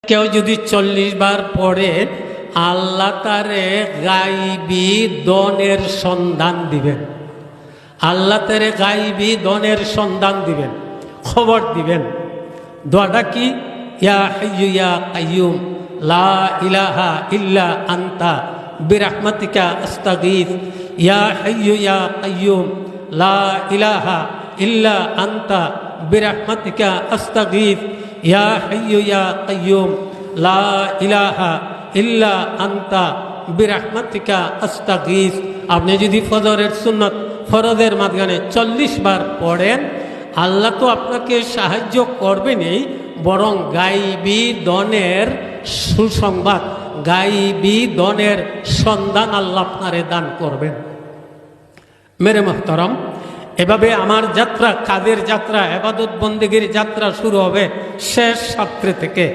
কেউ যদি 40 বার পড়ে আল্লাহ তারে গাইবি দনের সন্ধান দিবেন। আল্লাহ তারে গাইবি দনের সন্ধান দিবেন, খবর দিবেন। দোয়াটা কি? ইয়া হাইয়্যু ইয়া কাইয়্যুম লা ইলাহা ইল্লা আনতা বিরহমাতিকা আস্তাগীথ। ইয়া হাইয়্যু ইয়া কাইয়্যুম লা ইলাহা ইল্লা আনতা বিরহমাতিকা আস্তাগীথ। ইয়া হাইয়্যু ইয়া কাইয়্যুম লা ইলাহা ইল্লা আনতা বিরহমাতিকা আস্তাগীথ। আপনি যদি ফজরের সুন্নত ফরজের মাঝখানে 40 বার পড়েন, আল্লাহ তো আপনাকে সাহায্য করবেনই, বরং গাইবি দনের সুসংবাদ, গাইবি দনের সন্ধান আল্লাহ আপনারে দান করবেন। মেরে মোহতারাম, এভাবে আমার যাত্রা, কাজের যাত্রা, ইবাদত বন্দেগীর যাত্রা শুরু হবে শেষ ছাত্রে থেকে।